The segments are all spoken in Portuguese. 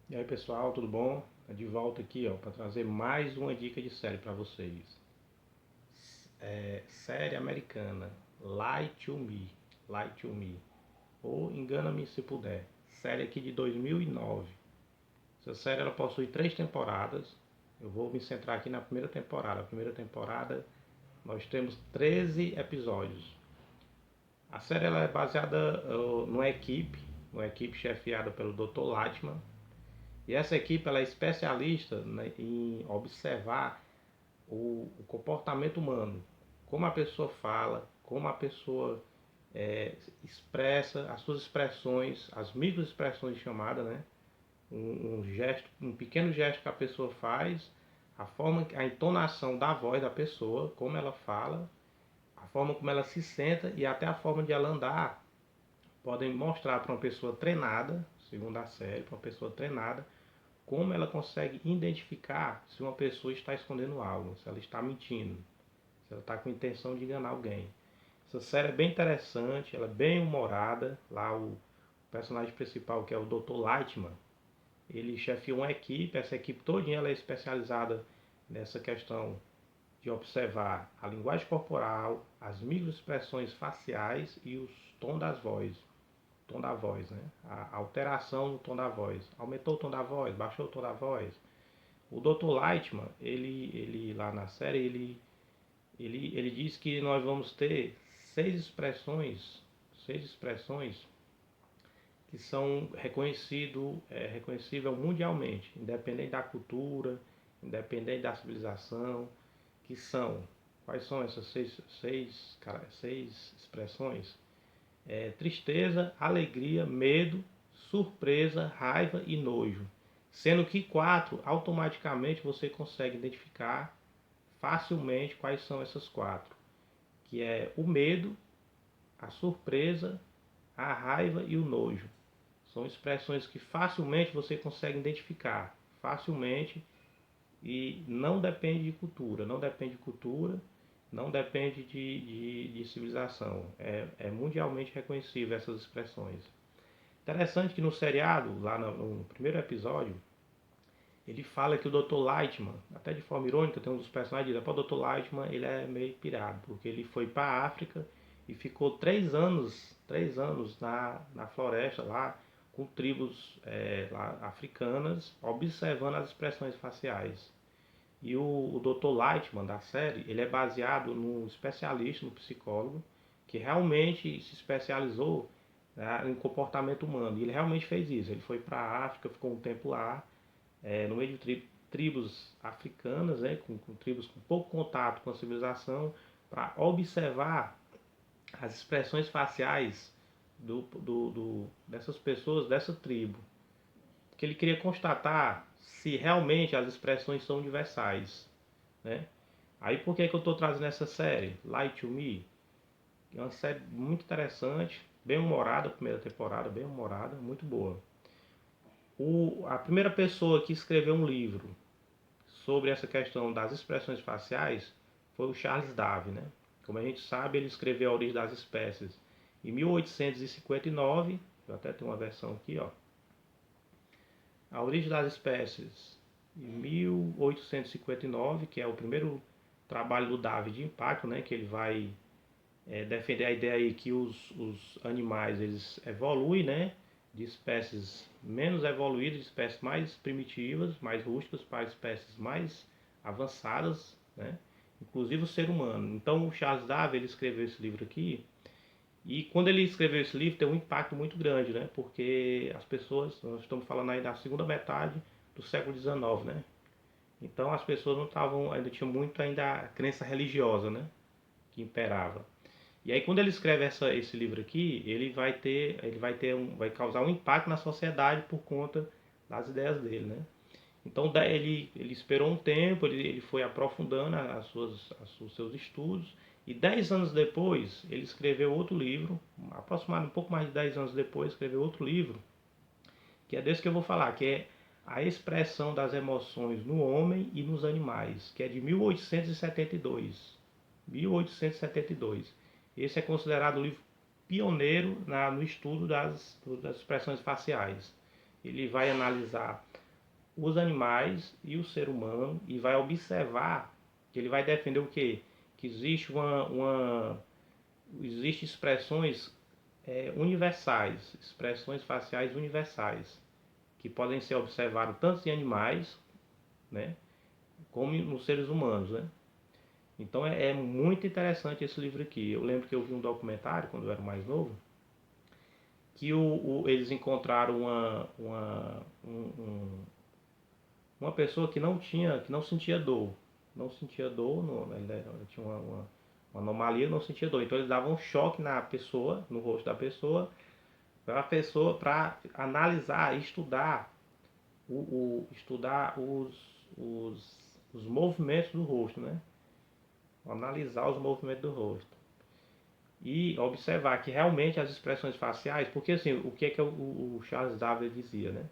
E aí pessoal, tudo bom? De volta aqui para trazer mais uma dica de série para vocês. Série americana, Lie to Me, Lie to Me, ou Engana-me se puder. Série aqui de 2009. Essa série ela possui 3 temporadas. Eu vou me centrar aqui na primeira temporada. A primeira temporada nós temos 13 episódios. A série ela é baseada numa equipe chefiada pelo Dr. Lightman. E essa equipe ela é especialista, né, em observar o comportamento humano, como a pessoa fala, como a pessoa expressa as suas expressões, as microexpressões chamadas, né? Um gesto, um pequeno gesto que a pessoa faz, a forma, a entonação da voz da pessoa, como ela fala, a forma como ela se senta e até a forma de ela andar podem mostrar para uma pessoa treinada, segundo a série, para uma pessoa treinada, como ela consegue identificar se uma pessoa está escondendo algo, se ela está mentindo, se ela está com intenção de enganar alguém. Essa série é bem interessante, ela é bem humorada. Lá o personagem principal, que é o Dr. Lightman, ele chefia uma equipe, essa equipe todinha ela é especializada nessa questão de observar a linguagem corporal, as microexpressões faciais e os tons das vozes. Tom da voz, né? A alteração no tom da voz. Aumentou o tom da voz, baixou o tom da voz. O Dr. Lightman, ele lá na série, ele diz que nós vamos ter seis expressões que são reconhecível mundialmente, independente da cultura, independente da civilização, que são, quais são essas seis expressões? Tristeza, alegria, medo, surpresa, raiva e nojo. Sendo que 4 automaticamente você consegue identificar facilmente quais são essas 4, que é o medo, a surpresa, a raiva e o nojo. São expressões que facilmente você consegue identificar, facilmente, e não depende de cultura, não depende de civilização. É mundialmente reconhecível essas expressões. Interessante que no seriado, lá no primeiro episódio, ele fala que o Dr. Lightman, até de forma irônica, tem um dos personagens que diz, o Dr. Lightman ele é meio pirado, porque ele foi para a África e ficou 3 anos na floresta lá, com tribos lá, africanas, observando as expressões faciais. E o Dr. Lightman da série, ele é baseado num especialista, num psicólogo, que realmente se especializou, né, em comportamento humano. E ele realmente fez isso. Ele foi para a África, ficou um tempo lá, no meio de tribos africanas, né, com tribos com pouco contato com a civilização, para observar as expressões faciais dessas pessoas, dessa tribo. Que ele queria constatar se realmente as expressões são universais, né? Aí por que eu estou trazendo essa série, Lie to Me? É uma série muito interessante, bem humorada, a primeira temporada, bem humorada, muito boa. A primeira pessoa que escreveu um livro sobre essa questão das expressões faciais foi o Charles Darwin, né? Como a gente sabe, ele escreveu A Origem das Espécies em 1859, eu até tenho uma versão aqui, ó. A Origem das Espécies em 1859, que é o primeiro trabalho do Darwin de impacto, né? Que ele vai defender a ideia aí que os animais eles evoluem, né? De espécies menos evoluídas, de espécies mais primitivas, mais rústicas, para espécies mais avançadas, né? Inclusive o ser humano. Então o Charles Darwin ele escreveu esse livro aqui e quando ele escreveu esse livro tem um impacto muito grande, né? Porque as pessoas, nós estamos falando aí da segunda metade do século XIX, né? Então as pessoas não estavam, ainda tinha muito ainda a crença religiosa, né? Que imperava. E aí quando ele escreve esse livro aqui, vai causar um impacto na sociedade por conta das ideias dele, né? Então ele esperou um tempo, ele foi aprofundando os seus estudos e 10 anos depois ele escreveu outro livro, aproximadamente um pouco mais de 10 anos depois escreveu outro livro, que é desse que eu vou falar, que é A Expressão das Emoções no Homem e nos Animais, que é de 1872. 1872. Esse é considerado o livro pioneiro no estudo das expressões faciais. Ele vai analisar os animais e o ser humano e vai observar que ele vai defender o quê? Que existe existe expressões universais, expressões faciais universais, que podem ser observadas tanto em animais, né, como nos seres humanos, né? Então é muito interessante esse livro aqui. Eu lembro que eu vi um documentário quando eu era mais novo, que eles encontraram uma pessoa que não sentia dor, não sentia dor, ela tinha uma anomalia, não sentia dor. Então eles davam um choque na pessoa, no rosto da pessoa, para analisar, estudar estudar os movimentos do rosto, né? Analisar os movimentos do rosto e observar que realmente as expressões faciais, porque assim, o que é que o Charles Darwin dizia, né?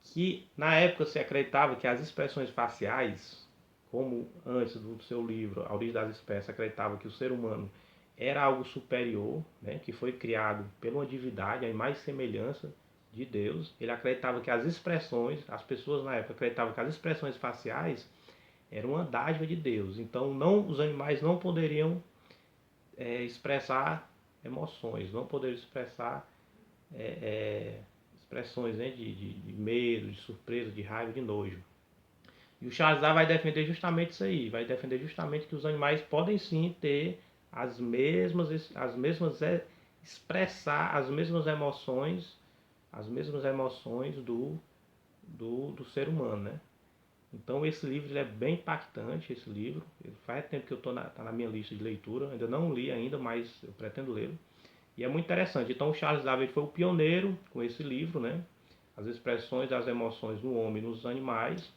Que na época se acreditava que as expressões faciais, como antes do seu livro A Origem das Espécies, acreditava que o ser humano era algo superior, né, que foi criado pela uma divindade, a imagem e semelhança de Deus. Ele acreditava que as expressões, as pessoas na época acreditavam que as expressões faciais eram uma dádiva de Deus. Então os animais não poderiam expressar emoções, não poderiam expressar é, é, expressões, né, de medo, de surpresa, de raiva, de nojo. E o Shazar vai defender justamente isso aí, vai defender justamente que os animais podem sim ter as mesmas expressar as mesmas emoções do ser humano, né? Então esse livro ele é bem impactante, esse livro. Ele faz tempo que eu tá na minha lista de leitura, ainda não li ainda, mas eu pretendo lê-lo. E é muito interessante. Então o Charles Darwin foi o pioneiro com esse livro, né? As expressões das emoções no homem e nos animais.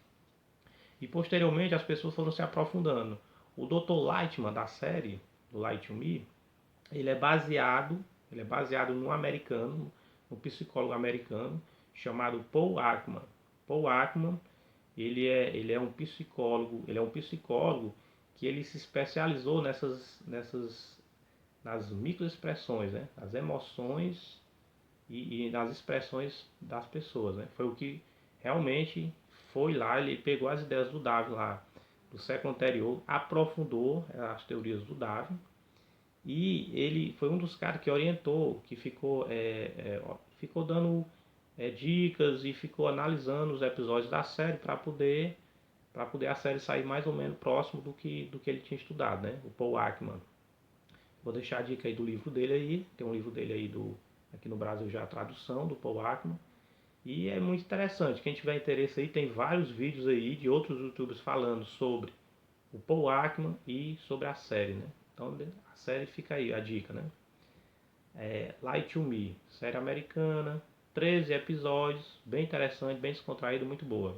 E posteriormente as pessoas foram se aprofundando. O Dr. Lightman da série, do Light to Me, ele é baseado num americano, um psicólogo americano chamado Paul Ekman. Paul Ekman, ele é um psicólogo que ele se especializou nas microexpressões, né? Nas emoções e nas expressões das pessoas, né? Foi o que realmente foi lá, ele pegou as ideias do Darwin lá do século anterior, aprofundou as teorias do Darwin e ele foi um dos caras que orientou, que ficou dando dicas e ficou analisando os episódios da série para poder a série sair mais ou menos próximo do que ele tinha estudado, né? O Paul Ekman. Vou deixar a dica aí do livro dele aí, tem um livro dele aí aqui no Brasil já a tradução do Paul Ekman. E é muito interessante, quem tiver interesse aí, tem vários vídeos aí de outros youtubers falando sobre o Paul Ekman e sobre a série, né? Então a série fica aí, a dica, né? Lie to Me, série americana, 13 episódios, bem interessante, bem descontraído, muito boa.